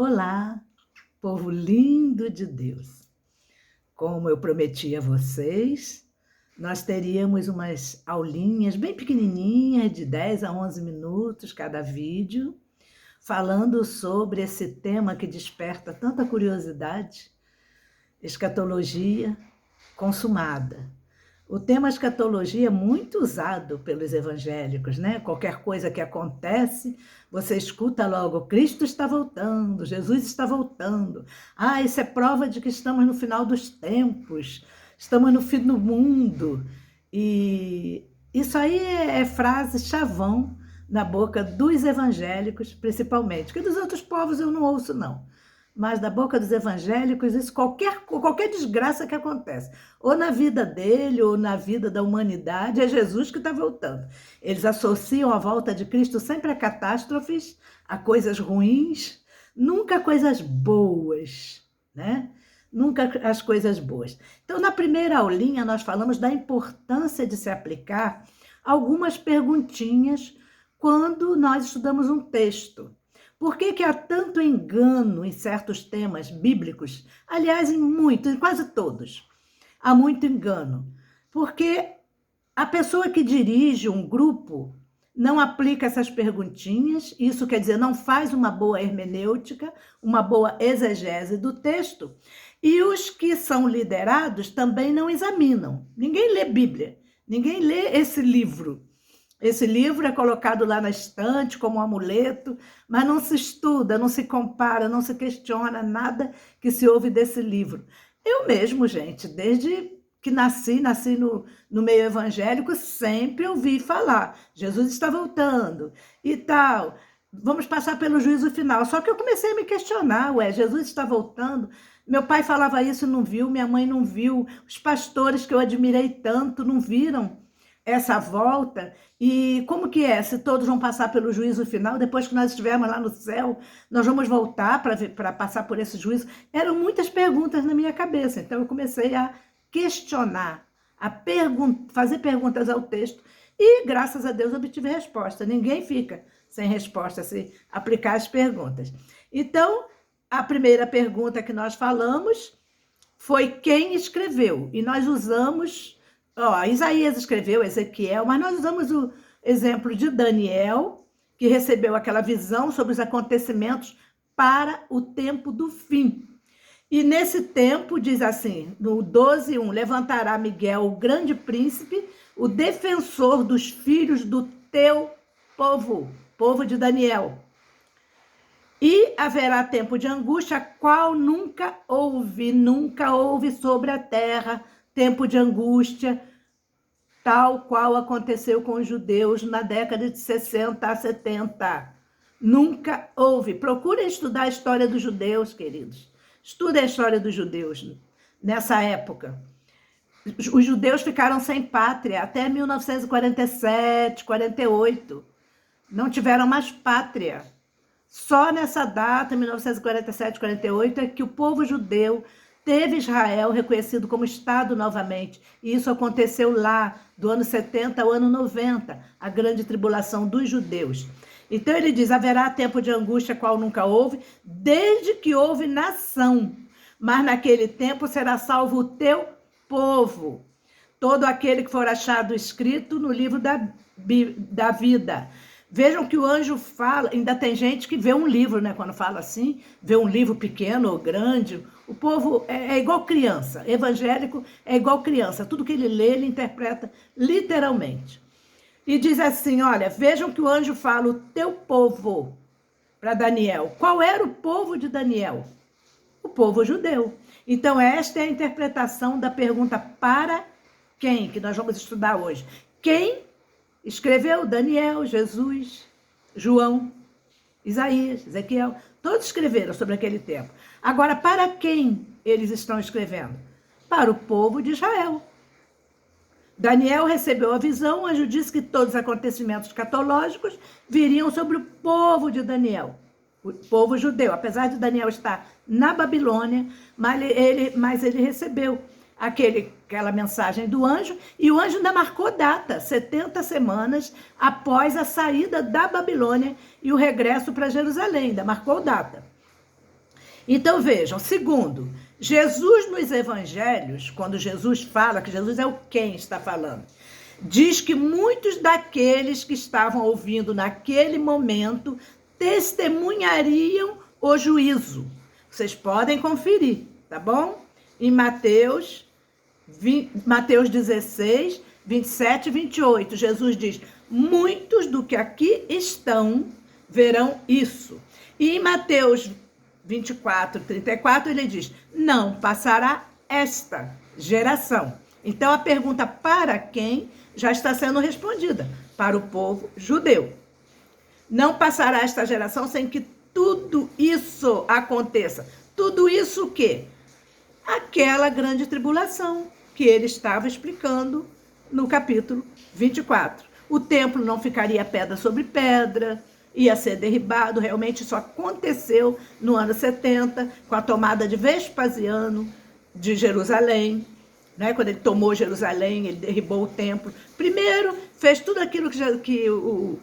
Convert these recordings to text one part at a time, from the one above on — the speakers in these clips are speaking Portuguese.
Olá, povo lindo de Deus. Como eu prometi a vocês, nós teríamos umas aulinhas bem pequenininhas, de 10 a 11 minutos cada vídeo, falando sobre esse tema que desperta tanta curiosidade, escatologia consumada. O tema escatologia é muito usado pelos evangélicos, né? Qualquer coisa que acontece, você escuta logo: Cristo está voltando, Jesus está voltando. Ah, isso é prova de que estamos no final dos tempos, estamos no fim do mundo. E isso aí é frase chavão na boca dos evangélicos, principalmente, porque dos outros povos eu não ouço, não. Mas da boca dos evangélicos, isso qualquer desgraça que acontece, ou na vida dele, ou na vida da humanidade, é Jesus que está voltando. Eles associam a volta de Cristo sempre a catástrofes, a coisas ruins, nunca coisas boas, né? Nunca as coisas boas. Então, na primeira aulinha, nós falamos da importância de se aplicar algumas perguntinhas quando nós estudamos um texto. Por que há tanto engano em certos temas bíblicos? Aliás, em quase todos, há muito engano. Porque a pessoa que dirige um grupo não aplica essas perguntinhas, isso quer dizer, não faz uma boa hermenêutica, uma boa exegese do texto, e os que são liderados também não examinam. Ninguém lê Bíblia, ninguém lê esse livro. Esse livro é colocado lá na estante como um amuleto, mas não se estuda, não se compara, não se questiona nada que se ouve desse livro. Eu mesmo, gente, desde que nasci no meio evangélico, sempre ouvi falar: Jesus está voltando e tal, vamos passar pelo juízo final. Só que eu comecei a me questionar: Jesus está voltando? Meu pai falava isso e não viu, minha mãe não viu, os pastores que eu admirei tanto não viram essa volta. E como que é? Se todos vão passar pelo juízo final, depois que nós estivermos lá no céu, nós vamos voltar para passar por esse juízo? Eram muitas perguntas na minha cabeça, então eu comecei a questionar, fazer perguntas ao texto, e graças a Deus obtive resposta. Ninguém fica sem resposta se aplicar as perguntas. Então, a primeira pergunta que nós falamos foi quem escreveu, e nós usamos... Isaías escreveu, Ezequiel, mas nós usamos o exemplo de Daniel, que recebeu aquela visão sobre os acontecimentos para o tempo do fim. E nesse tempo, diz assim, no 12:1, levantará Miguel, o grande príncipe, o defensor dos filhos do teu povo, povo de Daniel. E haverá tempo de angústia, qual nunca houve sobre a terra, tempo de angústia, tal qual aconteceu com os judeus na década de 60 a 70. Nunca houve. Procurem estudar a história dos judeus, queridos. Estudem a história dos judeus nessa época. Os judeus ficaram sem pátria até 1947, 48. Não tiveram mais pátria. Só nessa data, 1947, 48, é que o povo judeu teve Israel reconhecido como Estado novamente. E isso aconteceu lá, do ano 70 ao ano 90, a grande tribulação dos judeus. Então ele diz: haverá tempo de angústia qual nunca houve, desde que houve nação. Mas naquele tempo será salvo o teu povo, todo aquele que for achado escrito no livro da vida. Vejam que o anjo fala, ainda tem gente que vê um livro, né? Quando fala assim, vê um livro pequeno ou grande. O povo é igual criança, evangélico é igual criança, tudo que ele lê, ele interpreta literalmente. E diz assim, olha, vejam que o anjo fala, o teu povo, para Daniel. Qual era o povo de Daniel? O povo judeu. Então esta é a interpretação da pergunta para quem, que nós vamos estudar hoje. Quem escreveu? Daniel, Jesus, João, Isaías, Ezequiel, todos escreveram sobre aquele tempo. Agora, para quem eles estão escrevendo? Para o povo de Israel. Daniel recebeu a visão, o anjo disse que todos os acontecimentos escatológicos viriam sobre o povo de Daniel, o povo judeu. Apesar de Daniel estar na Babilônia, mas ele recebeu aquela mensagem do anjo, e o anjo ainda marcou data, 70 semanas após a saída da Babilônia e o regresso para Jerusalém, ainda marcou data. Então vejam, segundo, Jesus nos evangelhos, quando Jesus fala, que Jesus é o quem está falando, diz que muitos daqueles que estavam ouvindo naquele momento testemunhariam o juízo. Vocês podem conferir, tá bom? Em Mateus 16, 27 e 28, Jesus diz: muitos do que aqui estão verão isso. E em Mateus 24, 34, ele diz: não passará esta geração. Então a pergunta para quem já está sendo respondida: para o povo judeu. Não passará esta geração sem que tudo isso aconteça. Tudo isso o quê? Aquela grande tribulação que ele estava explicando no capítulo 24. O templo não ficaria pedra sobre pedra, ia ser derribado. Realmente isso aconteceu no ano 70, com a tomada de Vespasiano de Jerusalém. Né? Quando ele tomou Jerusalém, ele derribou o templo. Primeiro, fez tudo aquilo que o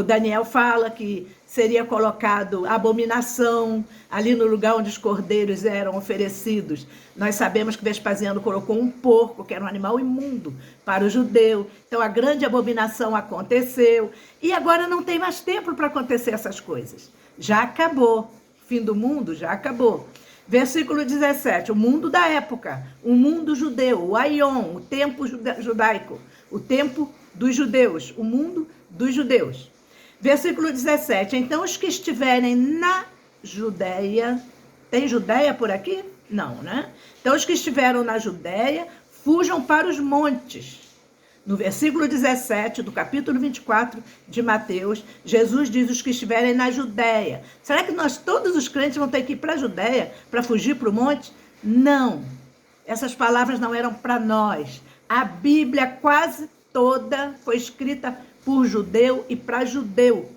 Daniel fala, que seria colocado abominação ali no lugar onde os cordeiros eram oferecidos. Nós sabemos que Vespasiano colocou um porco, que era um animal imundo, para o judeu. Então a grande abominação aconteceu. E agora não tem mais tempo para acontecer essas coisas. Já acabou. Fim do mundo já acabou. Versículo 17, o mundo da época, o mundo judeu, o Aion, o tempo judaico, o tempo dos judeus, o mundo dos judeus. Versículo 17, então os que estiverem na Judéia, tem Judéia por aqui? Não, né? Então os que estiveram na Judéia, fujam para os montes. No versículo 17 do capítulo 24 de Mateus, Jesus diz: os que estiverem na Judéia. Será que todos os crentes vão ter que ir para a Judéia para fugir para o monte? Não. Essas palavras não eram para nós. A Bíblia quase toda foi escrita por judeu e para judeu.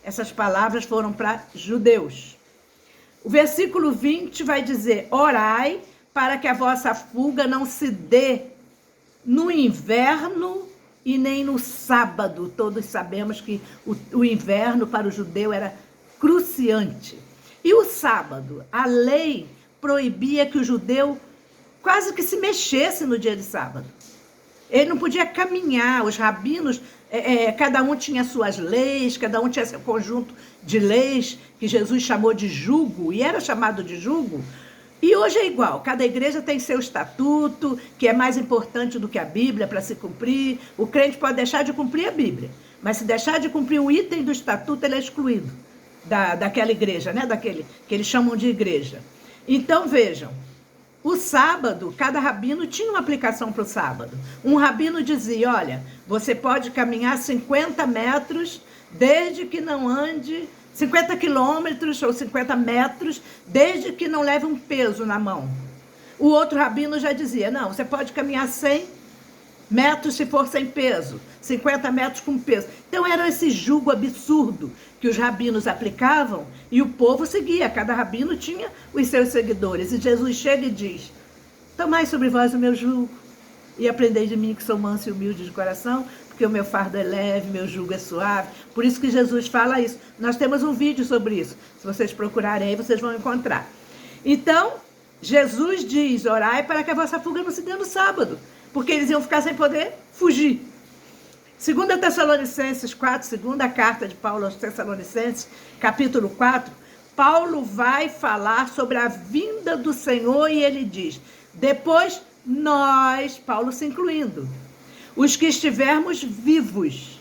Essas palavras foram para judeus. O versículo 20 vai dizer: orai para que a vossa fuga não se dê no inverno e nem no sábado. Todos sabemos que o inverno para o judeu era cruciante. E o sábado, a lei proibia que o judeu quase que se mexesse no dia de sábado. Ele não podia caminhar, os rabinos, cada um tinha suas leis, cada um tinha seu conjunto de leis, que Jesus chamou de jugo, e era chamado de jugo. E hoje é igual, cada igreja tem seu estatuto, que é mais importante do que a Bíblia para se cumprir. O crente pode deixar de cumprir a Bíblia, mas se deixar de cumprir um item do estatuto, ele é excluído daquela igreja, né? Daquele que eles chamam de igreja. Então vejam, o sábado, cada rabino tinha uma aplicação para o sábado. Um rabino dizia: olha, você pode caminhar 50 metros, desde que não ande 50 quilômetros ou 50 metros, desde que não leve um peso na mão. O outro rabino já dizia: não, você pode caminhar 100 metros se for sem peso, 50 metros com peso. Então era esse jugo absurdo que os rabinos aplicavam e o povo seguia. Cada rabino tinha os seus seguidores. E Jesus chega e diz: tomai sobre vós o meu jugo e aprendei de mim, que sou manso e humilde de coração, porque o meu fardo é leve, meu jugo é suave. Por isso que Jesus fala isso. Nós temos um vídeo sobre isso. Se vocês procurarem aí, vocês vão encontrar. Então, Jesus diz: orai para que a vossa fuga não se dê no sábado, porque eles iam ficar sem poder fugir. 2 Tessalonicenses 4, segunda carta de Paulo aos Tessalonicenses, capítulo 4, Paulo vai falar sobre a vinda do Senhor e ele diz: depois nós, Paulo se incluindo, os que estivermos vivos.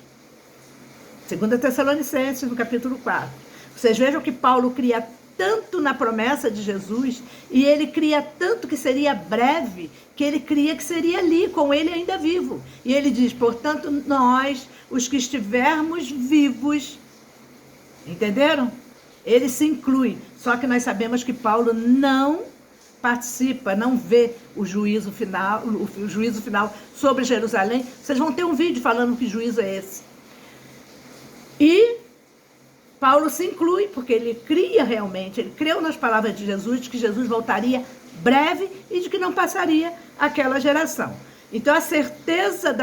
2 Tessalonicenses, no capítulo 4. Vocês vejam que Paulo cria tanto na promessa de Jesus, e ele cria tanto que seria breve, que ele cria que seria ali, com ele ainda vivo. E ele diz: portanto, nós, os que estivermos vivos, entenderam? Ele se inclui. Só que nós sabemos que Paulo não participa, não vê o juízo final sobre Jerusalém. Vocês vão ter um vídeo falando que juízo é esse. E Paulo se inclui, porque ele cria realmente, ele creu nas palavras de Jesus, de que Jesus voltaria breve e de que não passaria aquela geração. Então a certeza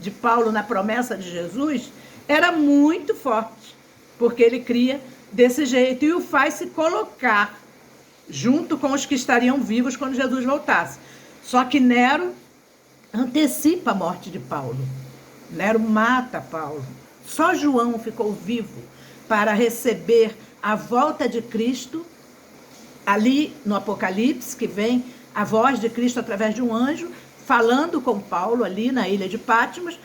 de Paulo na promessa de Jesus era muito forte, porque ele cria desse jeito e o faz se colocar junto com os que estariam vivos quando Jesus voltasse. Só que Nero antecipa a morte de Paulo. Nero mata Paulo. Só João ficou vivo para receber a volta de Cristo, ali no Apocalipse, que vem a voz de Cristo através de um anjo, falando com Paulo ali na ilha de Patmos,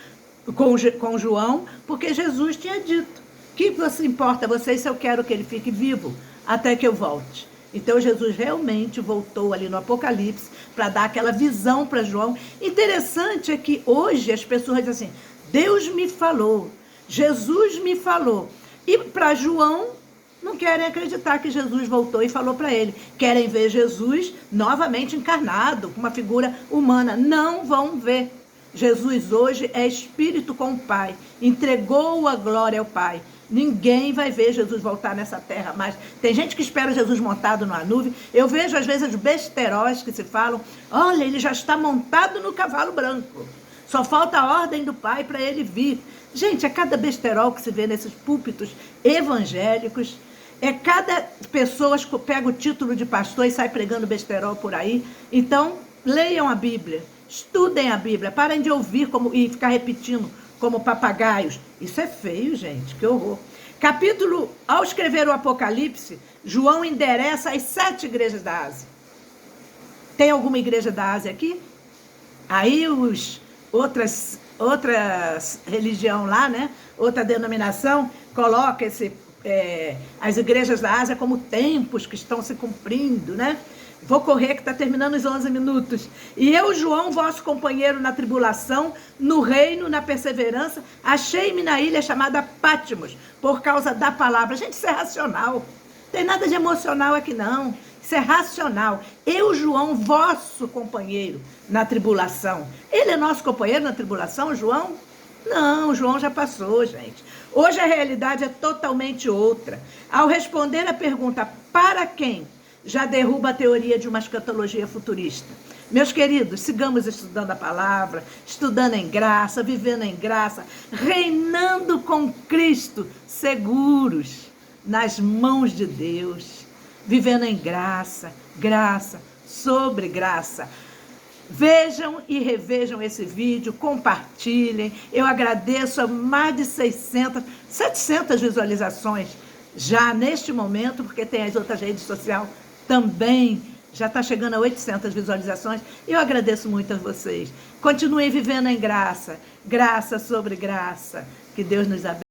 com João, porque Jesus tinha dito: que importa a vocês se eu quero que ele fique vivo até que eu volte? Então Jesus realmente voltou ali no Apocalipse para dar aquela visão para João. Interessante é que hoje as pessoas dizem assim: Deus me falou, Jesus me falou. E para João não querem acreditar que Jesus voltou e falou para ele. Querem ver Jesus novamente encarnado, com uma figura humana. Não vão ver. Jesus hoje é espírito com o Pai. Entregou a glória ao Pai. Ninguém vai ver Jesus voltar nessa terra mais. Tem gente que espera Jesus montado numa nuvem. Eu vejo às vezes os besteróis que se falam: olha, ele já está montado no cavalo branco. Só falta a ordem do Pai para ele vir. Gente, é cada besterol que se vê nesses púlpitos evangélicos. É cada pessoa que pega o título de pastor e sai pregando besterol por aí. Então, leiam a Bíblia, estudem a Bíblia, parem de ouvir e ficar repetindo como papagaios. Isso é feio, gente, que horror. Ao escrever o Apocalipse, João endereça as 7 igrejas da Ásia. Tem alguma igreja da Ásia aqui? Aí outras religião lá, né? Outra denominação coloca as igrejas da Ásia como tempos que estão se cumprindo, né? Vou correr que está terminando os 11 minutos. E eu, João, vosso companheiro na tribulação, no reino, na perseverança, achei-me na ilha chamada Patmos, por causa da palavra. Gente, isso é racional. Não tem nada de emocional aqui, não. Isso é racional. Eu, João, vosso companheiro na tribulação. Ele é nosso companheiro na tribulação, João? Não, João já passou, gente. Hoje a realidade é totalmente outra. Ao responder a pergunta para quem, já derruba a teoria de uma escatologia futurista. Meus queridos, sigamos estudando a palavra, estudando em graça, vivendo em graça, reinando com Cristo, seguros nas mãos de Deus, vivendo em graça, graça sobre graça. Vejam e revejam esse vídeo, compartilhem. Eu agradeço a mais de 700 visualizações já neste momento, porque tem as outras redes sociais também. Já está chegando a 800 visualizações. Eu agradeço muito a vocês. Continuem vivendo em graça, graça sobre graça. Que Deus nos abençoe.